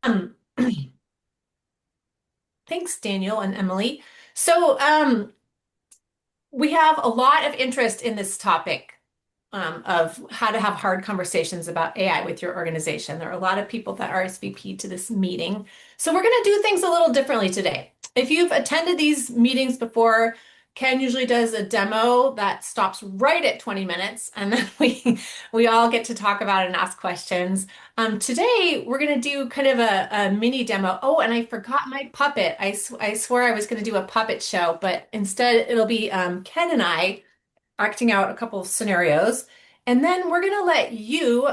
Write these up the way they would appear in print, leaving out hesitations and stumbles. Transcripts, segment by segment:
Um, Thanks, Daniel and Emily. So, we have a lot of interest in this topic of how to have hard conversations about AI with your organization. There are a lot of people that RSVP to this meeting. So, we're going to do things a little differently today. If you've attended these meetings before, Ken usually does a demo that stops right at 20 minutes, and then we all get to talk about it and ask questions. Today, we're going to do kind of a mini demo. Oh, and I forgot my puppet. I swore I was going to do a puppet show, but instead it'll be Ken and I acting out a couple of scenarios. And then we're going to let you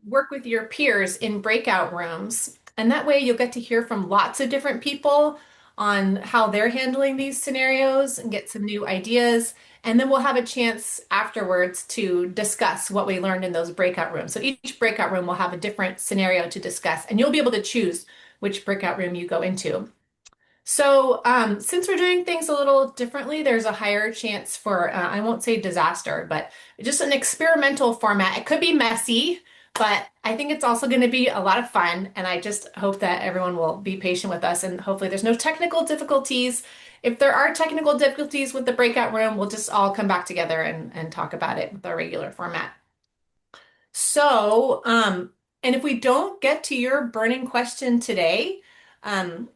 work with your peers in breakout rooms. And that way you'll get to hear from lots of different people on how they're handling these scenarios and get some new ideas. And then we'll have a chance afterwards to discuss what we learned in those breakout rooms. So each breakout room will have a different scenario to discuss, and you'll be able to choose which breakout room you go into. So, since we're doing things a little differently, there's a higher chance for, I won't say disaster, but just an experimental format. It could be messy, but I think it's also going to be a lot of fun. And I just hope that everyone will be patient with us and hopefully there's no technical difficulties. If there are technical difficulties with the breakout room, we'll just all come back together and talk about it with our regular format. So, and if we don't get to your burning question today, um,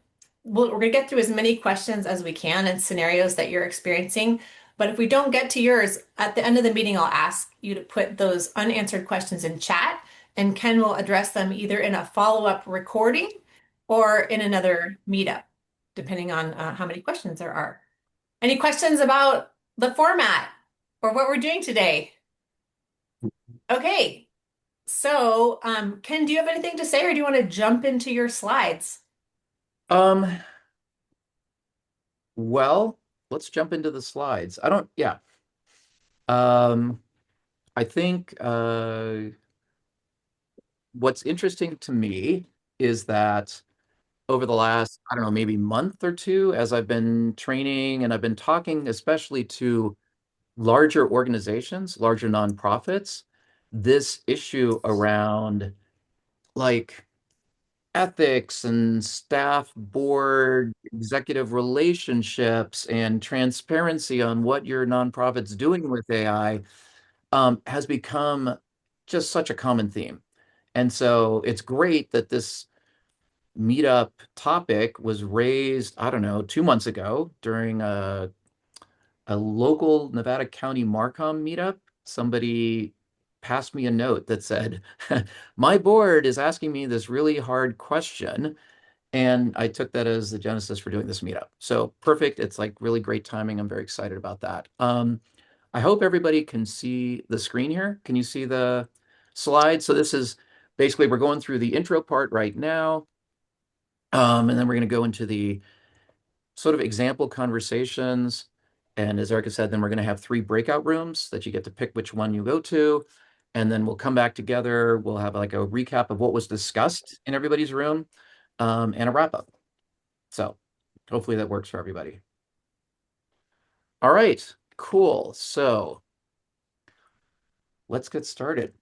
we're going to get through as many questions as we can and scenarios that you're experiencing. But if we don't get to yours, at the end of the meeting, I'll ask you to put those unanswered questions in chat, and Ken will address them either in a follow-up recording or in another meetup, depending on how many questions there are. Any questions about the format or what we're doing today? Okay. So, Ken, do you have anything to say or do you want to jump into your slides? Um, well, let's jump into the slides. Yeah. Um, I think what's interesting to me is that over the last, I don't know, maybe month or two, as I've been training and I've been talking, especially to larger organizations, larger nonprofits, this issue around like ethics and staff board executive relationships and transparency on what your nonprofit's doing with AI has become just such a common theme. And so it's great that this meetup topic was raised, I don't know, 2 months ago during a local Nevada County Marcom meetup. Somebody passed me a note that said, my board is asking me this really hard question. And I took that as the genesis for doing this meetup. So perfect. It's like really great timing. I'm very excited about that. I hope everybody can see the screen here. Can you see the slide? So this is basically, we're going through the intro part right now. And then we're going to go into the sort of example conversations. And as Erica said, then we're going to have 3 breakout rooms that you get to pick which one you go to. And then we'll come back together. We'll have like a recap of what was discussed in everybody's room, and a wrap up. So hopefully that works for everybody. All right, cool. So let's get started.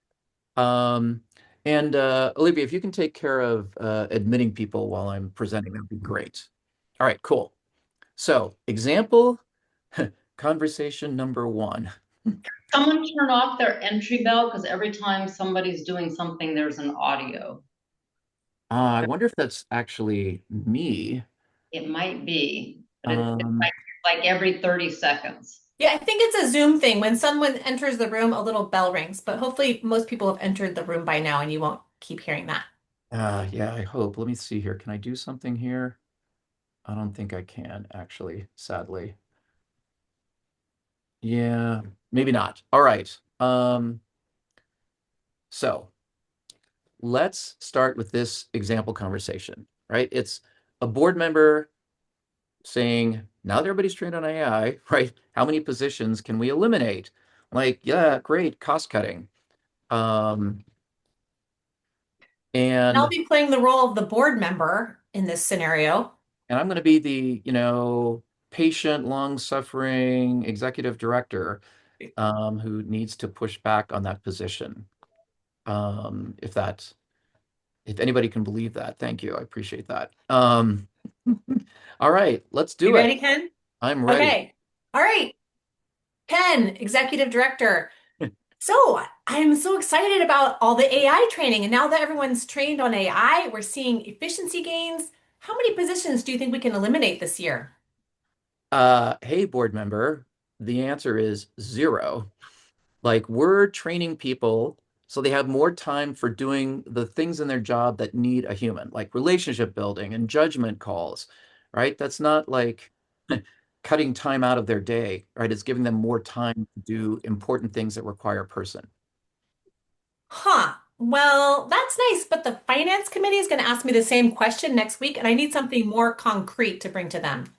Um, and Olivia, if you can take care of admitting people while I'm presenting, that'd be great. All right, cool. So example conversation number 1. Someone turn off their entry bell because every time somebody's doing something, there's an audio. I wonder if that's actually me. It might be, but it's Um, like every 30 seconds. Yeah, I think it's a Zoom thing. When someone enters the room, a little bell rings, but hopefully most people have entered the room by now and you won't keep hearing that. yeah, I hope. Let me see here. Can I do something here? I don't think I can, actually, sadly. Yeah, maybe not. All right. So let's start with this example conversation, right? It's a board member saying, now that everybody's trained on AI, right? How many positions can we eliminate? Like, yeah, great, cost cutting. Um, I'll and be playing the role of the board member in this scenario. and I'm going to be the, patient, long-suffering executive director who needs to push back on that position. If that If anybody can believe that, thank you. I appreciate that. All right, let's You do it. ready, Ken? I'm ready. Okay. All right. Ken, Executive Director. So I'm so excited about all the AI training. And now that everyone's trained on AI, we're seeing efficiency gains. How many positions do you think we can eliminate this year? Hey, board member, the answer is zero. Like we're training people so they have more time for doing the things in their job that need a human, like relationship building and judgment calls, right? That's not like cutting time out of their day, right? It's giving them more time to do important things that require a person. Huh. Well, that's nice, but the finance committee is going to ask me the same question next week, and I need something more concrete to bring to them.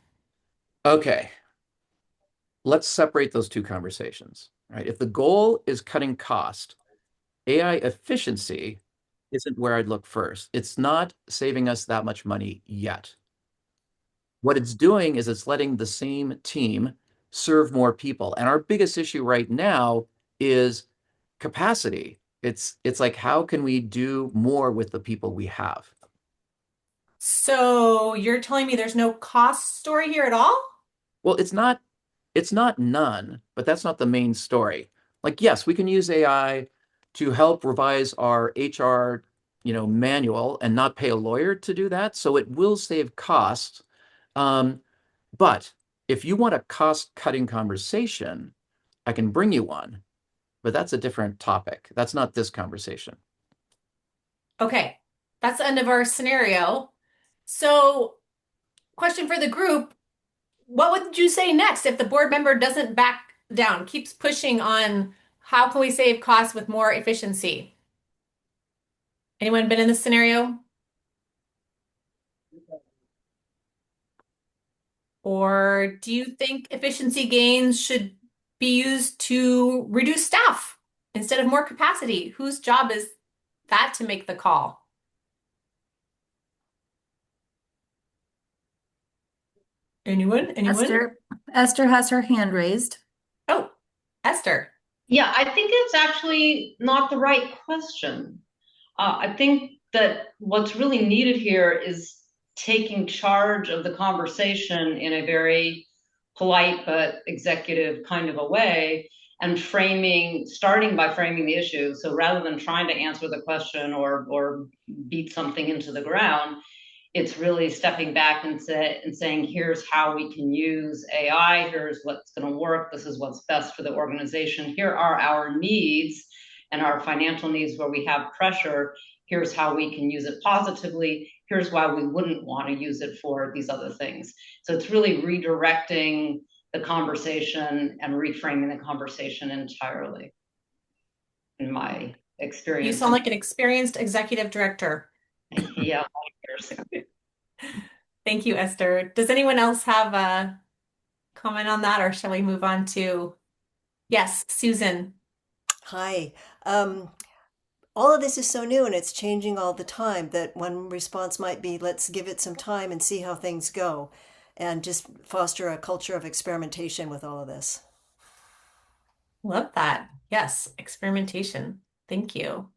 Okay, let's separate those two conversations, right? If the goal is cutting cost, AI efficiency isn't where I'd look first. It's not saving us that much money yet. What it's doing is it's letting the same team serve more people. And our biggest issue right now is capacity. It's like how can we do more with the people we have? So you're telling me there's no cost story here at all? Well, it's not none, but that's not the main story. Like yes, we can use AI to help revise our HR, manual and not pay a lawyer to do that, so it will save costs. Um, But if you want a cost-cutting conversation, I can bring you one, but that's a different topic. That's not this conversation. Okay, that's the end of our scenario. So, question for the group, what would you say next if the board member doesn't back down, keeps pushing on how can we save costs with more efficiency? Anyone been in this scenario? Or do you think efficiency gains should be used to reduce staff instead of more capacity? Whose job is that to make the call? Anyone? Anyone? Esther has her hand raised. Oh, Esther. Yeah, I think it's actually not the right question. I think that what's really needed here is taking charge of the conversation in a very polite but executive kind of a way and starting by framing the issue. So rather than trying to answer the question or beat something into the ground, it's really stepping back and saying, here's how we can use AI, here's what's going to work, this is what's best for the organization, here are our needs and our financial needs where we have pressure, here's how we can use it positively, here's why we wouldn't want to use it for these other things. So it's really redirecting the conversation and reframing the conversation entirely, in my You experience. sound like an experienced executive director. Yeah. Thank you, Esther. Does anyone else have a comment on that, or shall we move on to, yes, Susan? Hi. Um, all of this is so new and it's changing all the time that one response might be, let's give it some time and see how things go, and just foster a culture of experimentation with all of this. Love that. Yes, experimentation. Thank you.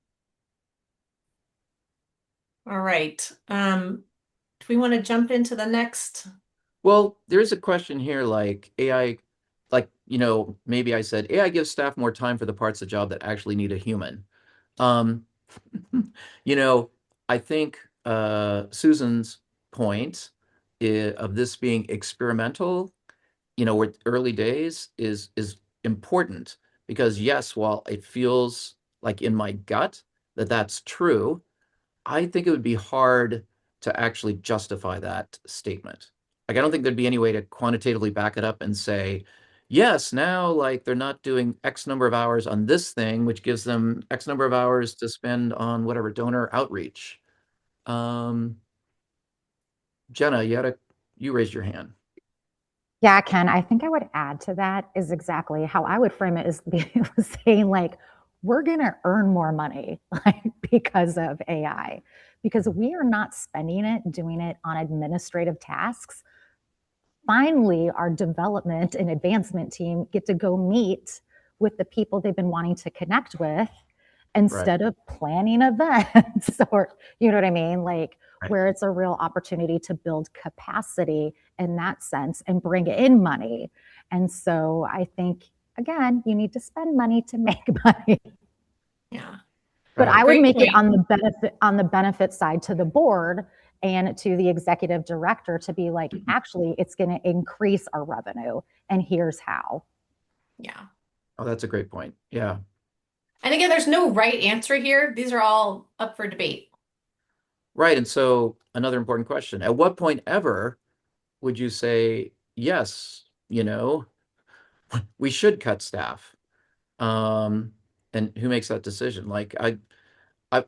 All right. Do we want to jump into the next? Well, there's a question here like AI, like, maybe I said AI gives staff more time for the parts of the job that actually need a human. Um, you know, I think Susan's point of this being experimental, with early days is important because yes, while it feels like in my gut that that's true, I think it would be hard to actually justify that statement. Like, I don't think there'd be any way to quantitatively back it up and say, yes, now like they're not doing X number of hours on this thing, which gives them X number of hours to spend on whatever donor outreach. Um, Jenna, you raised your hand. Yeah, Ken, I think I would add to that is exactly how I would frame it is saying like, we're going to earn more money like because of AI, because we are not spending it doing it on administrative tasks. Finally, our development and advancement team get to go meet with the people they've been wanting to connect with instead of planning events or, you know what I mean? Like Right. where it's a real opportunity to build capacity in that sense and bring in money. And so I think, again, you need to spend money to make money. Yeah. But Right. I would Great make it point. on the benefit side to the board and to the executive director to be like, actually, it's going to increase our revenue, and here's how. Yeah. Oh, that's a great point. Yeah. And again, there's no right answer here. These are all up for debate. Right. And so another important question, at what point ever would you say, yes, we should cut staff? And who makes that decision? Like I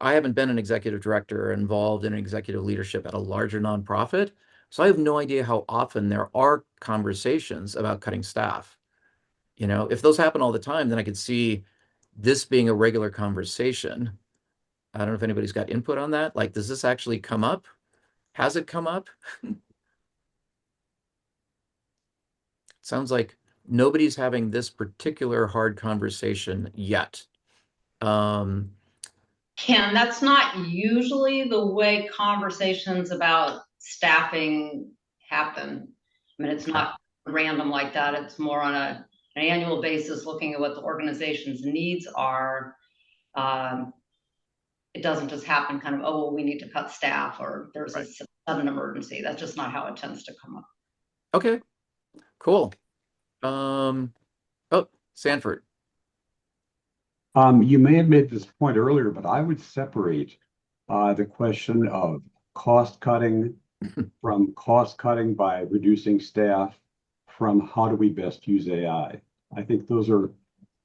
haven't been an executive director or involved in executive leadership at a larger nonprofit, so I have no idea how often there are conversations about cutting staff. If those happen all the time, then I could see this being a regular conversation. I don't know if anybody's got input on that. Like, does this actually come up? Has it come up? Sounds like nobody's having this particular hard conversation yet. Um, Ken, that's not usually the way conversations about staffing happen. I mean, it's not random like that. It's more on an annual basis, looking at what the organization's needs are. Um, it doesn't just happen kind of, oh, well, we need to cut staff or there's a right. sudden emergency. That's just not how it tends to come up. Okay, cool. Oh, Sanford. You may have made this point earlier, but I would separate the question of cost cutting from cost cutting by reducing staff from how do we best use AI. I think those are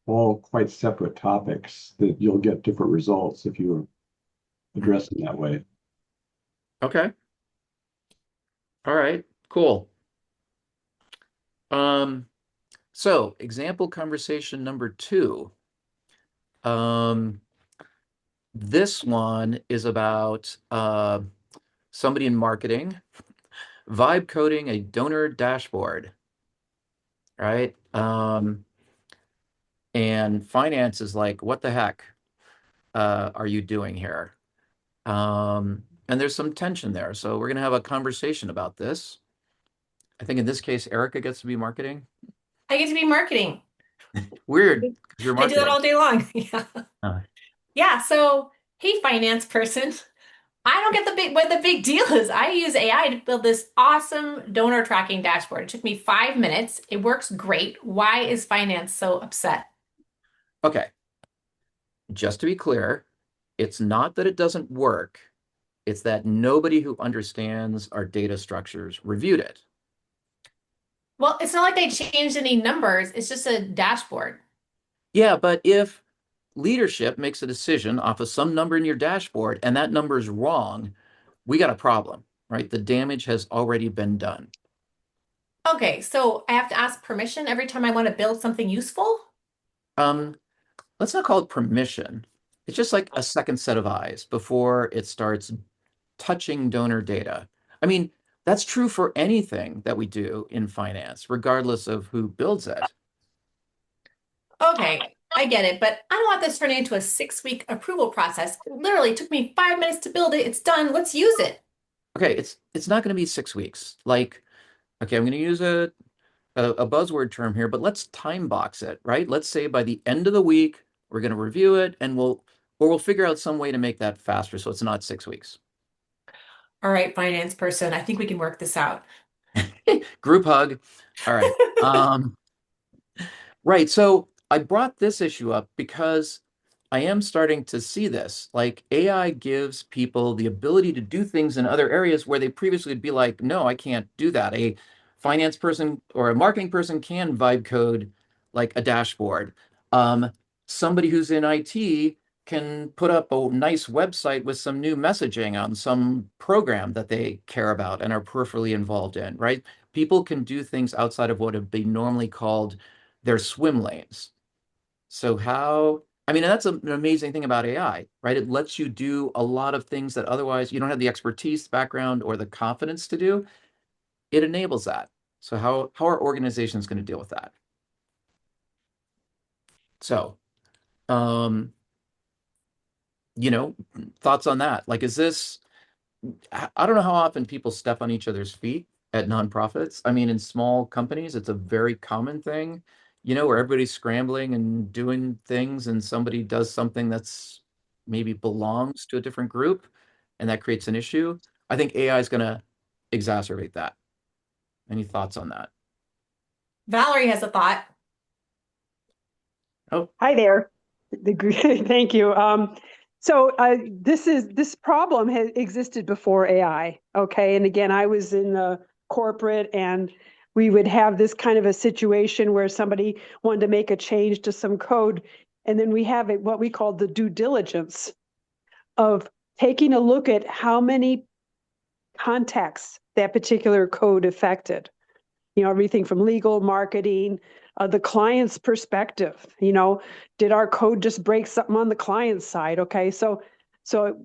all quite separate topics that you'll get different results if you address them that way. Okay. All right, cool. So example conversation number 2. This one is about somebody in marketing vibe coding a donor dashboard, right? And finance is like, what the heck are you doing here? And there's some tension there. So we're going to have a conversation about this. I think in this case, Erica gets to be marketing. I get to be marketing. Weird, because you're I do that marketing. all day long. Yeah. Uh, Yeah. So, hey, finance person, I don't get what the big deal is. I use AI to build this awesome donor tracking dashboard. It took me 5 minutes. It works great. Why is finance so upset? okay, just to be clear, it's not that it doesn't work. It's that nobody who understands our data structures reviewed it. Well, it's not like they changed any numbers. It's just a dashboard. Yeah, but if leadership makes a decision off of some number in your dashboard and that number is wrong, we got a problem, right? The damage has already been done. Okay, so I have to ask permission every time I want to build something useful? Um, let's not call it permission. It's just like a second set of eyes before it starts touching donor data. I mean, that's true for anything that we do in finance, regardless of who builds it. Okay, I get it, but I don't want this turning into a 6-week approval process. It literally took me 5 minutes to build it. It's done. Let's use it. Okay, it's not going to be 6 weeks. Like, okay, I'm going to use a buzzword term here, but let's time box it, right? Let's say by the end of the week, we're going to review it and we'll figure out some way to make that faster so it's not 6 weeks. All right, finance person, I think we can work this out. Group hug. All right. Right. So I brought this issue up because I am starting to see this. Like AI gives people the ability to do things in other areas where they previously would be like, no, I can't do that. A finance person or a marketing person can vibe code like a dashboard. Somebody who's in IT can put up a nice website with some new messaging on some program that they care about and are peripherally involved in, right? People can do things outside of what would be normally called their swim lanes. So I mean, that's an amazing thing about AI, right? It lets you do a lot of things that otherwise you don't have the expertise, background, or the confidence to do. It enables that. So how are organizations going to deal with that? So, you know, thoughts on that? Like, is this, I don't know how often people step on each other's feet at nonprofits. I mean, in small companies, it's a very common thing, where everybody's scrambling and doing things, and somebody does something that's maybe belongs to a different group, and that creates an issue. I think AI is going to exacerbate that. Any thoughts on that? Valerie has a thought. Oh, Hi there. Thank you. This problem has existed before AI. Okay, and again, I was in the corporate, and we would have this kind of a situation where somebody wanted to make a change to some code, and then we have what we call the due diligence of taking a look at how many contexts that particular code affected. Everything from legal, marketing, the client's perspective. Did our code just break something on the client's side? Okay, so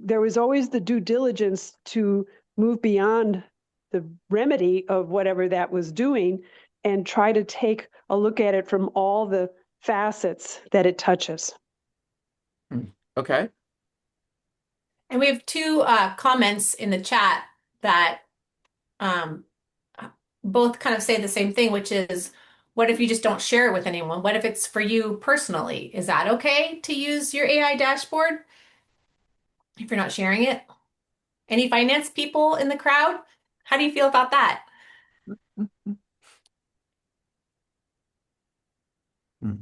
there was always the due diligence to move beyond the remedy of whatever that was doing and try to take a look at it from all the facets that it touches. okay. And we have two comments in the chat that um, both kind of say the same thing, which is, what if you just don't share it with anyone? What if it's for you personally? Is that okay to use your AI dashboard if you're not sharing it? Any finance people in the crowd? How do you feel about that? Hmm.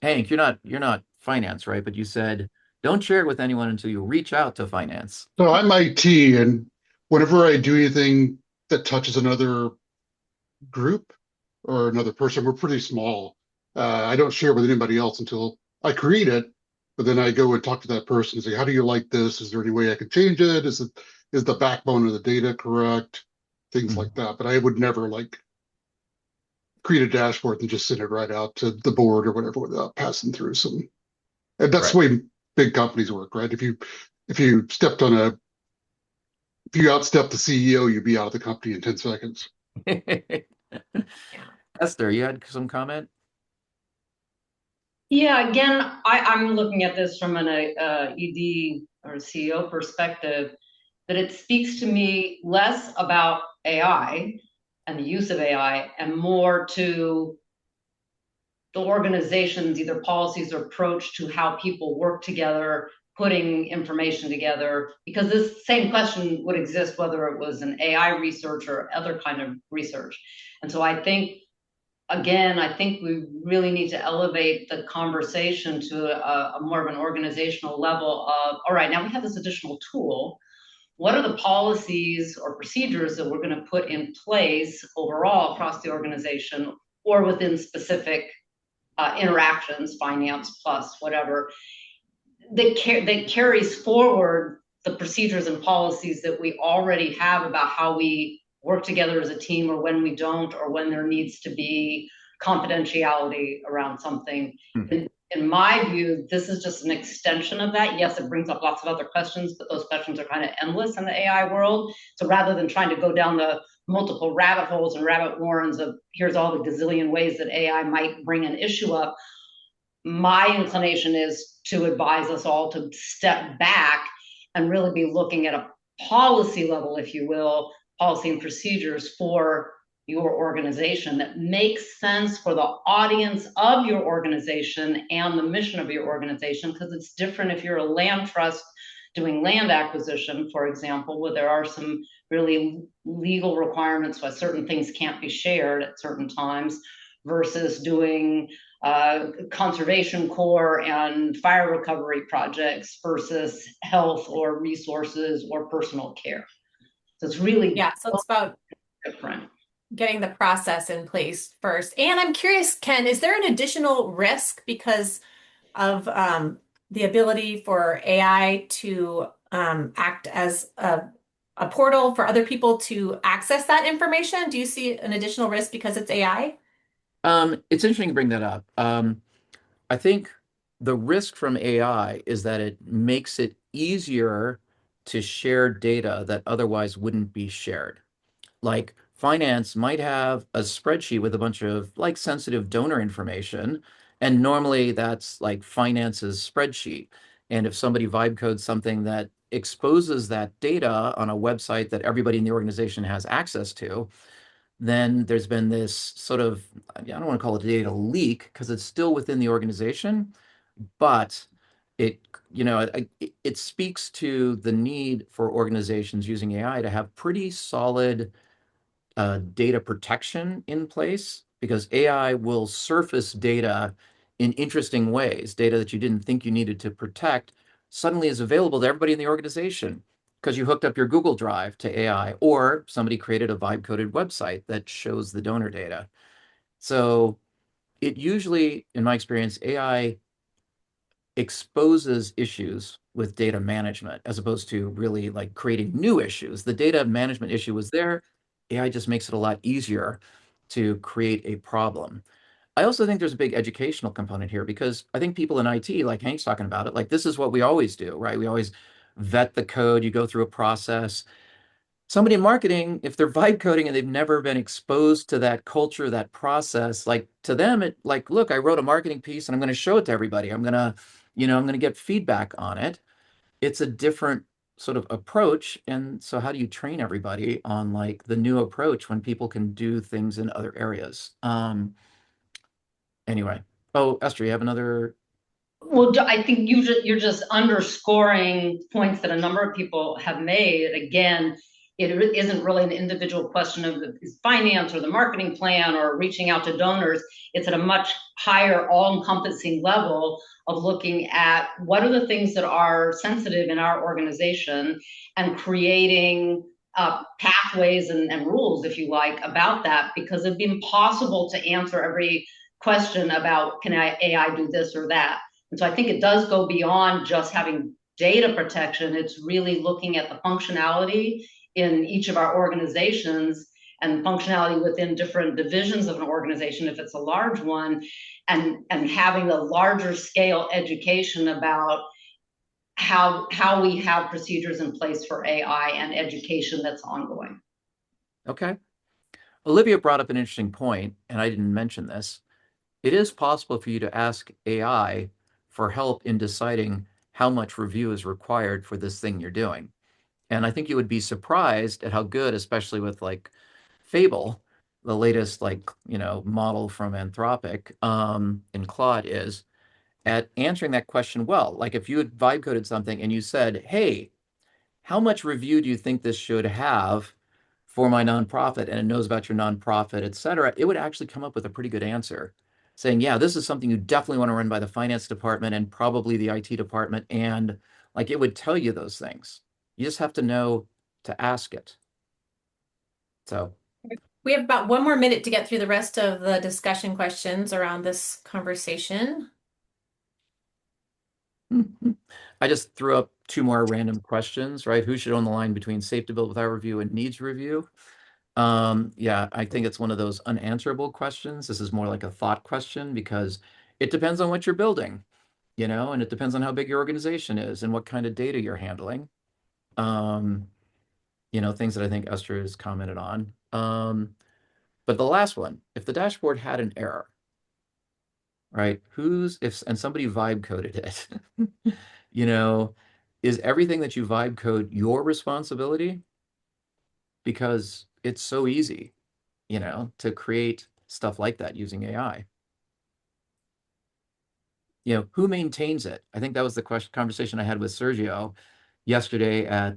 Hank, you're not finance, right? But you said don't share it with anyone until you reach out to finance. So I'm IT, and whenever I do anything that touches another group or another person, we're pretty small. I don't share with anybody else until I create it, but then I go and talk to that person and say, "How do you like this? Is there any way I can change it? Is the backbone of the data correct?" Things Mhm. like that. But I would never like create a dashboard and just send it right out to the board or whatever without passing through some. And that's Right. the way big companies work, right? If you stepped on a if you outstep the CEO, you'd be out of the company in 10 seconds. Yeah. Esther, you had some comment? Yeah, again, I'm looking at this from an ED or CEO perspective, that it speaks to me less about AI and the use of AI and more to the organization's either policies or approach to how people work together, putting information together, because this same question would exist whether it was an AI research or other kind of research. And so I think, again, I think we really need to elevate the conversation to a more of an organizational level of, all right, now we have this additional tool. What are the policies or procedures that we're going to put in place overall across the organization or within specific interactions, finance plus whatever, that carries forward the procedures and policies that we already have about how we work together as a team, or when we don't, or when there needs to be confidentiality around something. Hmm. In my view, this is just an extension of that. Yes, it brings up lots of other questions, but those questions are kind of endless in the AI world. So rather than trying to go down the multiple rabbit holes and rabbit warrens of here's all the gazillion ways that AI might bring an issue up, my inclination is to advise us all to step back and really be looking at a policy level, if you will, policy and procedures for your organization that makes sense for the audience of your organization and the mission of your organization. Because it's different if you're a land trust doing land acquisition, for example, where there are some really legal requirements why certain things can't be shared at certain times, versus doing conservation corps and fire recovery projects versus health or resources or personal care. So it's really Yeah, so it's about different. getting the process in place first. And I'm curious, Ken, is there an additional risk because of the ability for AI to act as a portal for other people to access that information? Do you see an additional risk because it's AI? It's interesting to bring that up. I think the risk from AI is that it makes it easier to share data that otherwise wouldn't be shared. Like finance might have a spreadsheet with a bunch of like sensitive donor information, and normally that's like finance's spreadsheet. And if somebody vibe codes something that exposes that data on a website that everybody in the organization has access to, then there's been this sort of, I don't want to call it a data leak because it's still within the organization, but it, it speaks to the need for organizations using AI to have pretty solid data protection in place, because AI will surface data in interesting ways. Data that you didn't think you needed to protect suddenly is available to everybody in the organization because you hooked up your Google Drive to AI, or somebody created a vibe coded website that shows the donor data. So it usually, in my experience, AI exposes issues with data management as opposed to really like creating new issues. The data management issue was there. AI just makes it a lot easier to create a problem. I also think there's a big educational component here, because I think people in IT, like Hank's talking about it, like this is what we always do, right? We always vet the code, you go through a process. Somebody in marketing, if they're vibe coding and they've never been exposed to that culture, that process, like to them, it like, look, I wrote a marketing piece and I'm going to show it to everybody. I'm going to get feedback on it. It's a different sort of approach. And so how do you train everybody on like the new approach when people can do things in other areas? Anyway. Oh, Esther, you have another. Well, I think you're just underscoring points that a number of people have made. Again, it isn't really an individual question of the finance or the marketing plan or reaching out to donors. It's at a much higher, all-encompassing level of looking at what are the things that are sensitive in our organization and creating pathways and rules, if you like, about that, because it'd be impossible to answer every question about can AI do this or that. And so I think it does go beyond just having data protection. It's really looking at the functionality in each of our organizations and functionality within different divisions of an organization, if it's a large one, and having a larger scale education about how we have procedures in place for AI and education that's ongoing. Okay. Olivia brought up an interesting point, and I didn't mention this. It is possible for you to ask AI for help in deciding how much review is required for this thing you're doing. And I think you would be surprised at how good, especially with like Fable, the latest model from Anthropic, in Claude, is at answering that question well. Like if you had vibe coded something and you said, hey, how much review do you think this should have for my nonprofit? And it knows about your nonprofit, et cetera. It would actually come up with a pretty good answer saying, yeah, this is something you definitely want to run by the finance department and probably the IT department. And like it would tell you those things. You just have to know to ask it. So We have about 1 more minute to get through the rest of the discussion questions around this conversation. I just threw up two more random questions, right? Who should own the line between safe to build without review and needs review? Yeah, I think it's one of those unanswerable questions. This is more like a thought question because it depends on what you're building, and it depends on how big your organization is and what kind of data you're handling. Things that I think Esther has commented on. But the last one, if the dashboard had an error, right? And somebody vibe coded it, is everything that you vibe code your responsibility? Because it's so easy, to create stuff like that using AI. Who maintains it? I think that was the conversation I had with Sergio yesterday at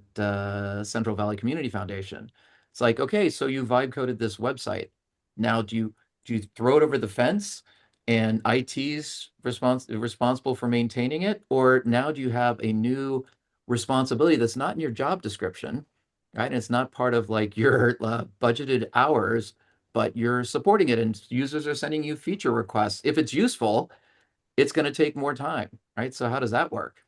Central Valley Community Foundation. It's like, okay, so you vibe coded this website. Now, do you throw it over the fence and IT's responsible for maintaining it? Or now do you have a new responsibility that's not in your job description, right? And it's not part of like your budgeted hours, but you're supporting it and users are sending you feature requests. If it's useful, it's going to take more time, right? So how does that work?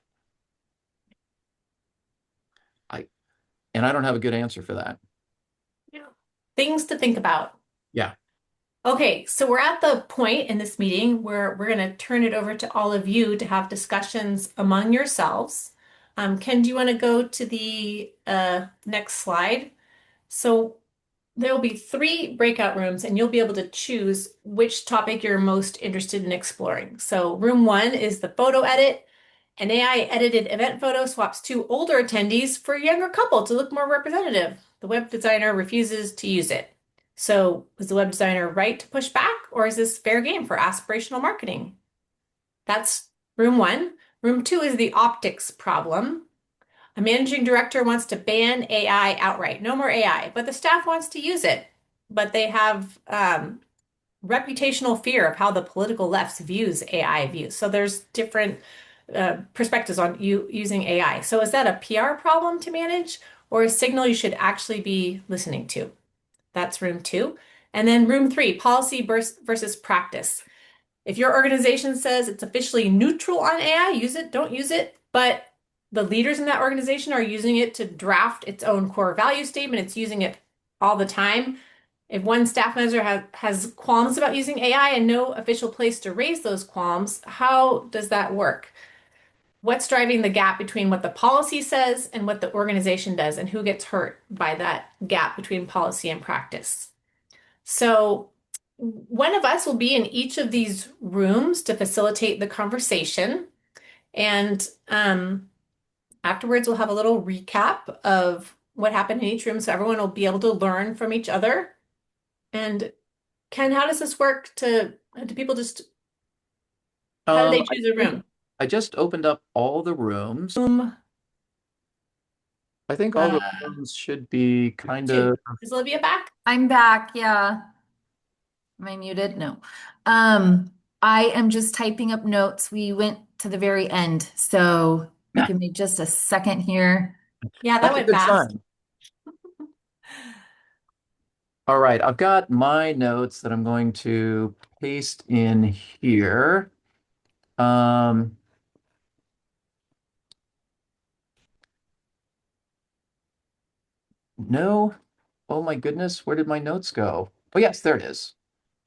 I don't have a good answer for that. Yeah. Things to think about. Yeah. Okay, so we're at the point in this meeting where we're going to turn it over to all of you to have discussions among yourselves. Ken, do you want to go to the next slide? So there'll be 3 breakout rooms, and you'll be able to choose which topic you're most interested in exploring. So room 1 is the photo edit, An AI edited event photo swaps two older attendees for a younger couple to look more representative. The web designer refuses to use it. So, was the web designer right to push back, or is this fair game for aspirational marketing? That's room one. Room two is the optics problem. A managing director wants to ban AI outright. No more AI, but the staff wants to use it. But they have reputational fear of how the political left views AI views. So there's different perspectives on using AI. So is that a PR problem to manage or a signal you should actually be listening to? That's room two. And then room three, policy versus practice. If your organization says it's officially neutral on AI, use it, don't use it. But the leaders in that organization are using it to draft its own core value statement. It's using it all the time. If one staff member has qualms about using AI and no official place to raise those qualms, how does that work? What's driving the gap between what the policy says and what the organization does, and who gets hurt by that gap between policy and practice? So, one of us will be in each of these rooms to facilitate the conversation. And afterwards, we'll have a little recap of what happened in each room so everyone will be able to learn from each other. And Ken, how does this work do people just, how do they choose a room? I just opened up all the rooms. I think all the rooms should be kind of. Is Olivia back? I'm back, yeah. Am I muted? No. I am just typing up notes. We went to the very end, so give me just a second here. Yeah, that That's a went good fast. sign. All right, I've got my notes that I'm going to paste in here. No. Oh my goodness, where did my notes go? Oh yes, there it is.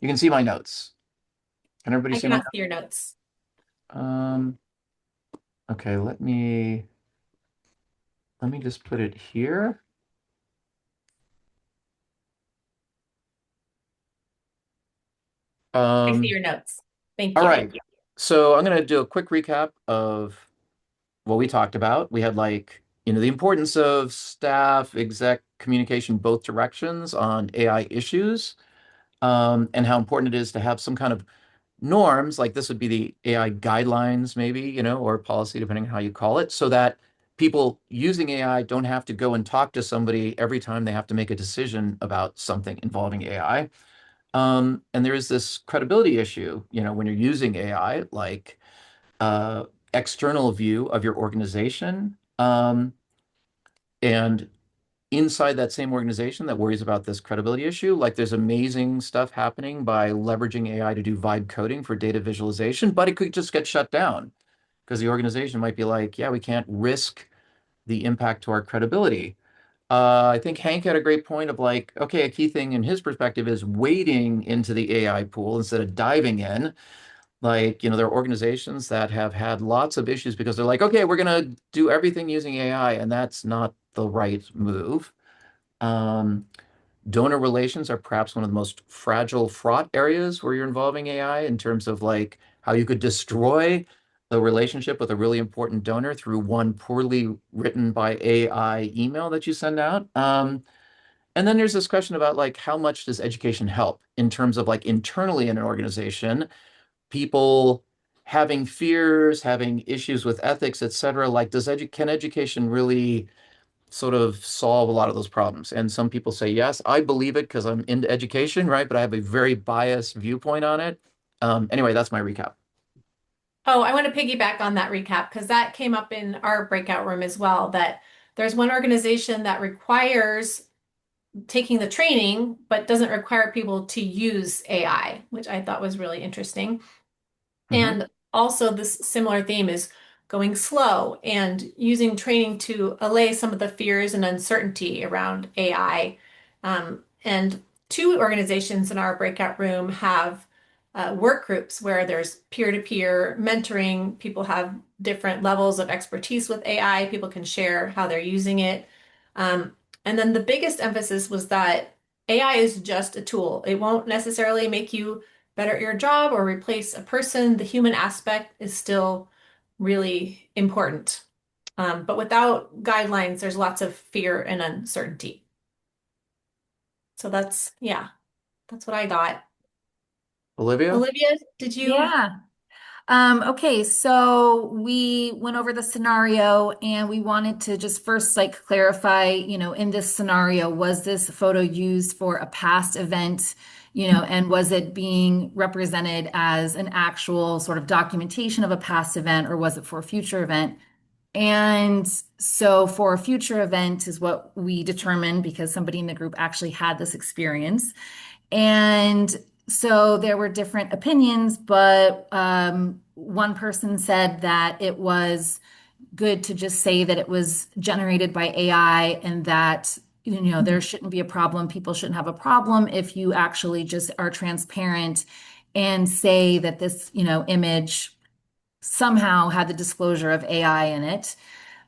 You can see my notes. Can everybody I see my cannot see your notes. Okay, let me just put it here. I see your notes. Thank All you. right. So I'm going to do a quick recap of what we talked about. We had the importance of staff, exec communication both directions on AI issues, and how important it is to have some kind of norms, like this would be the AI guidelines, maybe, or policy, depending on how you call it, so that people using AI don't have to go and talk to somebody every time they have to make a decision about something involving AI. And there is this credibility issue, when you're using AI, like external view of your organization. And inside that same organization that worries about this credibility issue, like there's amazing stuff happening by leveraging AI to do vibe coding for data visualization, but it could just get shut down because the organization might be like, yeah, we can't risk the impact to our credibility. I think Hank had a great point of like, okay, a key thing in his perspective is wading into the AI pool instead of diving in. Like, there are organizations that have had lots of issues because they're like, okay, we're going to do everything using AI, and that's not the right move. Donor relations are perhaps one of the most fragile, fraught areas where you're involving AI in terms of like how you could destroy the relationship with a really important donor through one poorly written by AI email that you send out. And then there's this question about like how much does education help in terms of like internally in an organization, people having fears, having issues with ethics, et cetera. Like, can education really sort of solve a lot of those problems? And some people say, yes, I believe it because I'm into education, right? But I have a very biased viewpoint on it. Anyway, that's my recap. Oh, I want to piggyback on that recap because that came up in our breakout room as well, that there's one organization that requires taking the training, but doesn't require people to use AI, which I thought was really interesting. And also this similar theme is going slow and using training to allay some of the fears and uncertainty around AI. And two organizations in our breakout room have work groups where there's peer-to-peer mentoring. People have different levels of expertise with AI. People can share how they're using it. And then the biggest emphasis was that AI is just a tool. It won't necessarily make you better at your job or replace a person. The human aspect is still really important. But without guidelines, there's lots of fear and uncertainty. So yeah, that's what I got. Olivia? Olivia, did you? Yeah. Okay, so we went over the scenario and we wanted to just first like clarify, in this scenario, was this photo used for a past event, and was it being represented as an actual sort of documentation of a past event or was it for a future event? And so for a future event is what we determined because somebody in the group actually had this experience. And so there were different opinions, but one person said that it was good to just say that it was generated by AI and that, there shouldn't be a problem. People shouldn't have a problem if you actually just are transparent and say that this, image somehow had the disclosure of AI in it,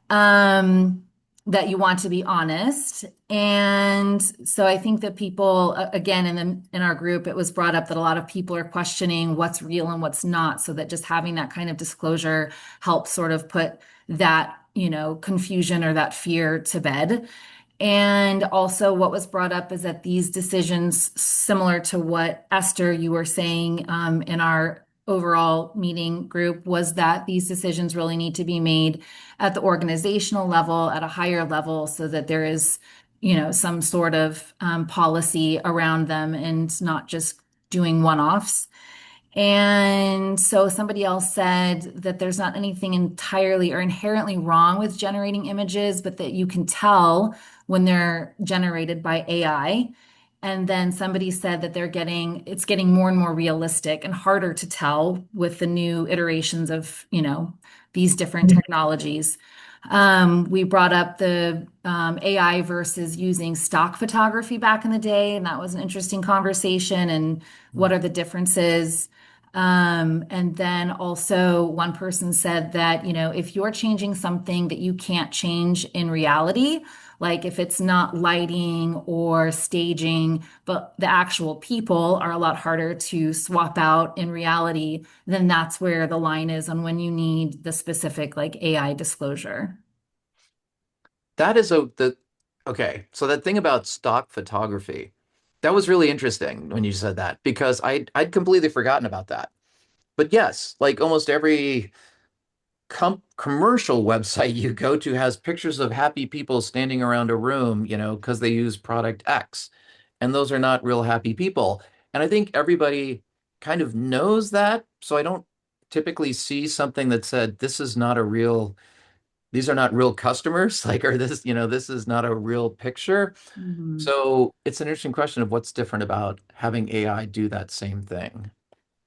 um, that you want to be honest. And so I think that people, again, in our group, it was brought up that a lot of people are questioning what's real and what's not, so that just having that kind of disclosure helps sort of put that, confusion or that fear to bed. And also, what was brought up is that these decisions, similar to what Esther, you were saying in our overall meeting group, was that these decisions really need to be made at the organizational level, at a higher level, so that there is, some sort of policy around them and not just doing one-offs. And so somebody else said that there's not anything entirely or inherently wrong with generating images, but that you can tell when they're generated by AI. And then somebody said that it's getting more and more realistic and harder to tell with the new iterations of, these different technologies. We brought up the AI versus using stock photography back in the day, and that was an interesting conversation. And what are the differences? And then also one person said that, if you're changing something that you can't change in reality, like if it's not lighting or staging, but the actual people are a lot harder to swap out in reality, then that's where the line is on when you need the specific like AI disclosure. That is okay. So that thing about stock photography, that was really interesting when you said that because I'd completely forgotten about that. But yes, like almost every commercial website you go to has pictures of happy people standing around a room, because they use product X. And those are not real happy people. And I think everybody kind of knows that. So I don't typically see something that said, these are not real customers, like, or this is not a real picture. Mhm. So it's an interesting question of what's different about having AI do that same thing.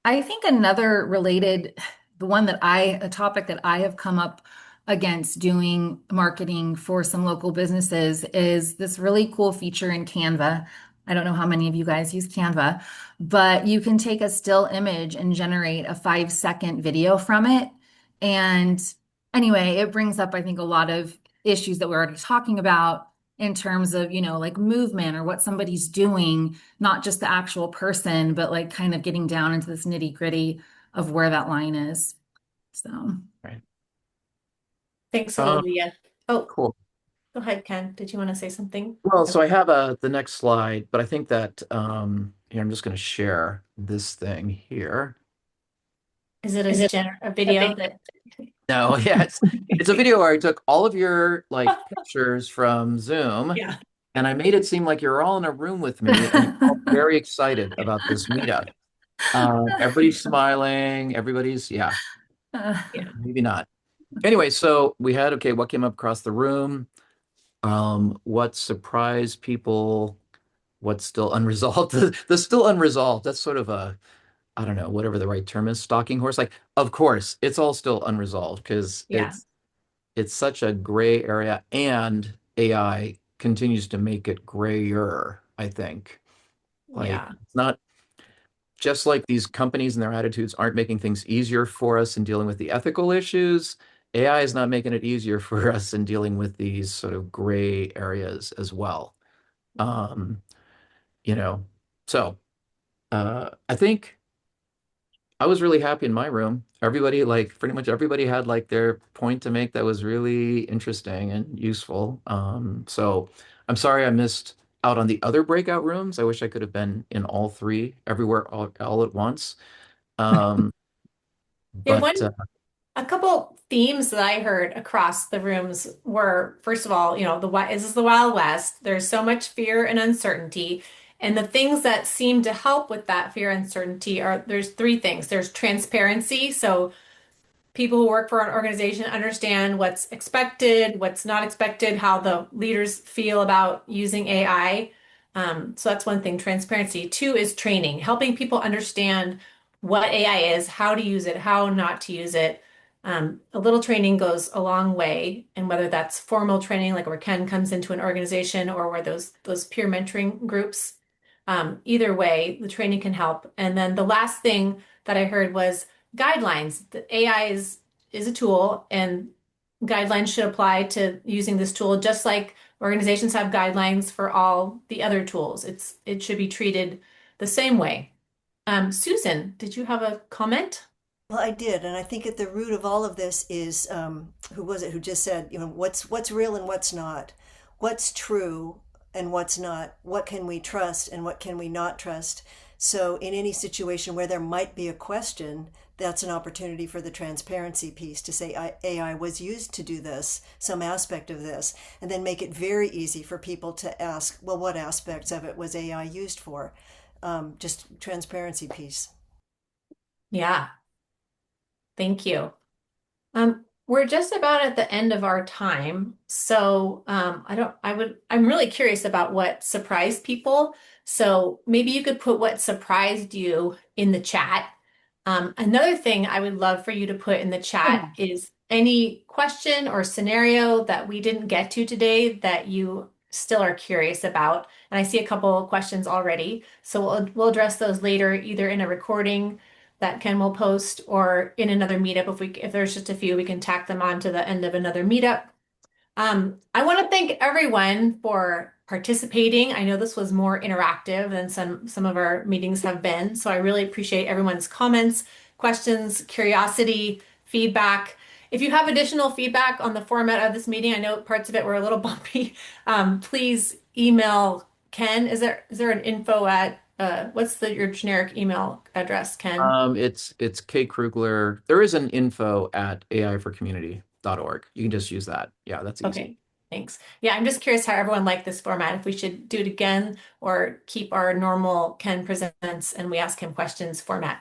I think another related, a topic that I have come up against doing marketing for some local businesses is this really cool feature in Canva. I don't know how many of you guys use Canva, but you can take a still image and generate a 5-second video from it. And anyway, it brings up, I think, a lot of issues that we're already talking about in terms of, like movement or what somebody's doing, not just the actual person, but like kind of getting down into this nitty-gritty of where that line is. So, Right. Thanks, Uh, Olivia. Oh, cool. go ahead, Ken. Did you want to say something? Well, so I have the next slide, but I think that here I'm just going to share this thing here. Is it a a video big that? No, yeah, it's a video where I took all of your like pictures from Zoom Yeah. and I made it seem like you're all in a room with me and you're all very excited about this meetup. Everybody's smiling, yeah, Yeah. maybe not. Anyway, so we had, okay, what came up across the room? What surprised people? What's still unresolved? The still unresolved, that's sort of I don't know, whatever the right term is, stalking horse. Like, of course, it's all still unresolved because Yeah. it's such a gray area and AI continues to make it grayer, I think. Like, Yeah. it's not just like these companies and their attitudes aren't making things easier for us in dealing with the ethical issues. AI is not making it easier for us in dealing with these sort of gray areas as well. Um, you know, so I think I was really happy in my room. Everybody, like pretty much everybody had like their point to make that was really interesting and useful. So I'm sorry I missed out on the other breakout rooms. I wish I could have been in all three, everywhere, all at once. Um, Yeah, but a couple themes that I heard across the rooms were, first of all, this is the Wild West. There's so much fear and uncertainty. And the things that seem to help with that fear and uncertainty there's three things. There's transparency. So people who work for an organization understand what's expected, what's not expected, how the leaders feel about using AI. So that's one thing, transparency. Two is training, helping people understand what AI is, how to use it, how not to use it. A little training goes a long way, and whether that's formal training, like where Ken comes into an organization, or where those peer mentoring groups, either way, the training can help. And then the last thing that I heard was guidelines. The AI is a tool, and guidelines should apply to using this tool, just like organizations have guidelines for all the other tools. It should be treated the same way. Susan, did you have a comment? Well, I did, and I think at the root of all of this is who was it who just said, what's real and what's not, what's true and what's not, what can we trust and what can we not trust. So, in any situation where there might be a question, that's an opportunity for the transparency piece to say AI was used to do this, some aspect of this, and then make it very easy for people to ask, well, what aspects of it was AI used for? Just transparency piece. Yeah, thank you. We're just about at the end of our time. So I'm really curious about what surprised people. So maybe you could put what surprised you in the chat. Another thing I would love for you to put in the chat is any question or scenario that we didn't get to today that you still are curious about. And I see a couple of questions already. So we'll address those later, either in a recording that Ken will post, or in another meetup. If there's just a few, we can tack them on to the end of another meetup. I want to thank everyone for participating. I know this was more interactive than some of our meetings have been, so I really appreciate everyone's comments, questions, curiosity, feedback. If you have additional feedback on the format of this meeting, I know parts of it were a little bumpy. Please email Ken. Is there an info at what's your generic email address, Ken? it's K Krugler. There is an info at aiforcommunity.org. You can just use that. Yeah, that's easy. Okay, thanks. Yeah, I'm just curious how everyone liked this format, if we should do it again or keep our normal Ken presents and we ask him questions format.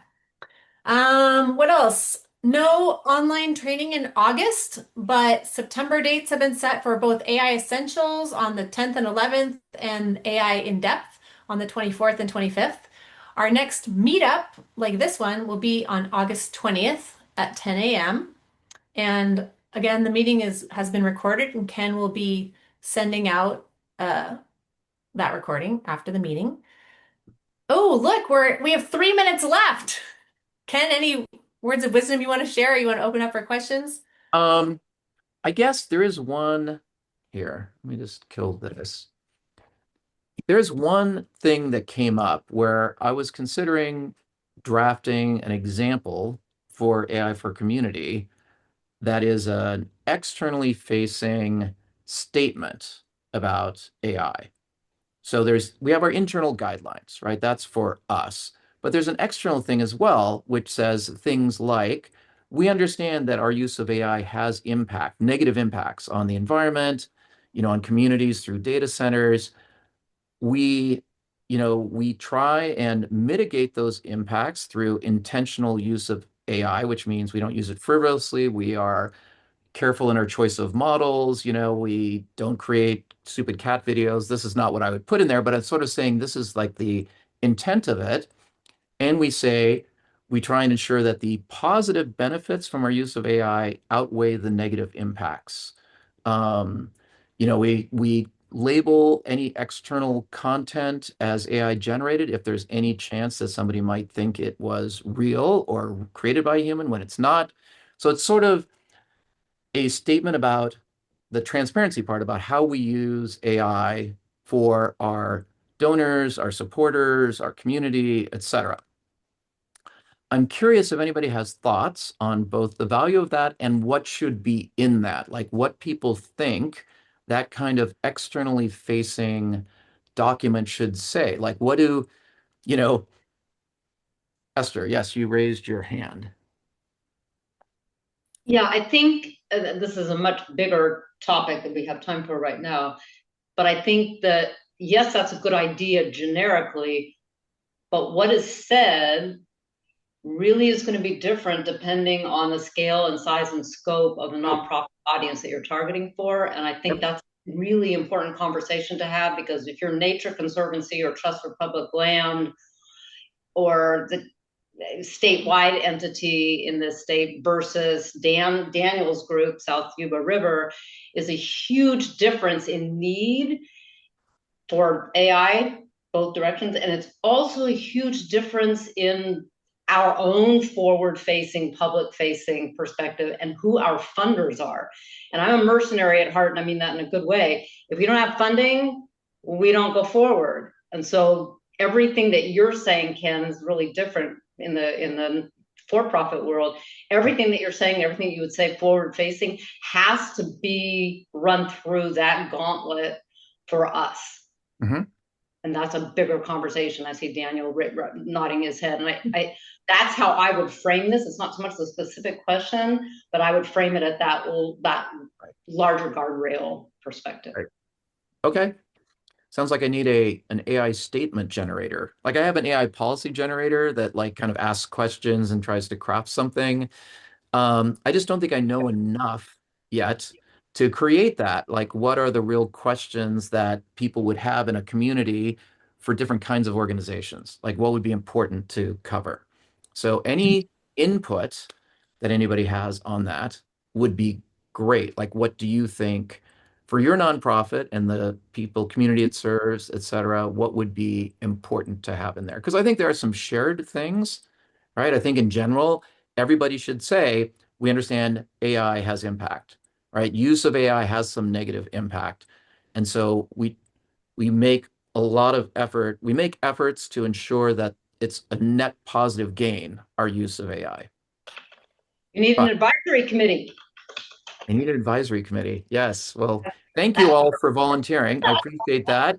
What else? No online training in August, but September dates have been set for both AI Essentials on the 10th and 11th, and AI In Depth on the 24th and 25th. Our next meetup, like this one, will be on August 20th at 10 a.m. And again, the meeting has been recorded, and Ken will be sending out that recording after the meeting. Oh, look, we have 3 minutes left. Ken, any words of wisdom you want to share, or you want to open up for questions? Um, I guess there is one here. Let me just kill this. There's one thing that came up where I was considering drafting an example for AI for Community that is an externally facing statement about AI. So we have our internal guidelines, right? That's for us. But there's an external thing as well, which says things like, we understand that our use of AI has negative impacts on the environment, on communities through data centers. We try and mitigate those impacts through intentional use of AI, which means we don't use it frivolously. We are careful in our choice of models. We don't create stupid cat videos. This is not what I would put in there, but it's sort of saying this is like the intent of it. And we try and ensure that the positive benefits from our use of AI outweigh the negative impacts. Um, we label any external content as AI generated if there's any chance that somebody might think it was real or created by a human when it's not. So it's sort of a statement about the transparency part, about how we use AI for our donors, our supporters, our community, etc. I'm curious if anybody has thoughts on both the value of that and what should be in that, like what people think that kind of externally facing document should say. Like, what do, you know, Esther, yes, you raised your hand. Yeah, I think this is a much bigger topic that we have time for right now. But I think that, yes, that's a good idea generically, but what is said really is going to be different depending on the scale and size and scope of the Oh, nonprofit audience that you're targeting for. And I think yep. that's a really important conversation to have, because if you're Nature Conservancy or Trust for Public Land or the statewide entity in this state versus Daniel's group, South Yuba River, is a huge difference in need for AI, both directions. And it's also a huge difference in our own forward facing, public facing perspective and who our funders are. And I'm a mercenary at heart, and I mean that in a good way. If we don't have funding, we don't go forward. And so everything that you're saying, Ken, is really different in the for-profit world. Everything that you're saying, everything you would say forward facing, has to be run through that gauntlet for us. Mhm. And that's a bigger conversation. I see Daniel nodding his head, and I that's how I would frame this. It's not so much the specific question, but I would frame it at that Right. larger guardrail perspective. Right. Okay. Sounds like I need an AI statement generator. Like I have an AI policy generator that like kind of asks questions and tries to craft something. I just don't think I know enough yet to create that. Like, what are the real questions that people would have in a community for different kinds of organizations? Like, what would be important to cover? So, any input that anybody has on that would be great. Like, what do you think for your nonprofit and the people, community it serves, et cetera? What would be important to have in there? Because I think there are some shared things, right? I think in general, everybody should say, we understand AI has impact, right? Use of AI has some negative impact. And so we make a lot of effort, we make efforts to ensure that it's a net positive gain, our use of AI. You need an But advisory committee. I need an advisory committee. Yes. Well, thank you all for volunteering. I appreciate that.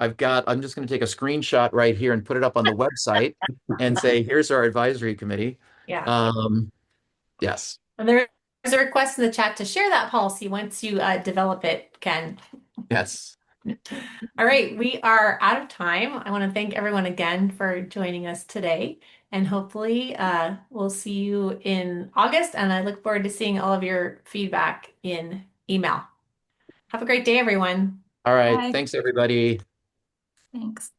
I'm just going to take a screenshot right here and put it up on the website and say, here's our advisory committee. Yeah. Yes. And there's a request in the chat to share that policy once you develop it, Ken. Yes. All right, we are out of time. I want to thank everyone again for joining us today, and hopefully we'll see you in August, and I look forward to seeing all of your feedback in email. Have a great day, everyone. All right. Bye. Thanks, everybody. Thanks.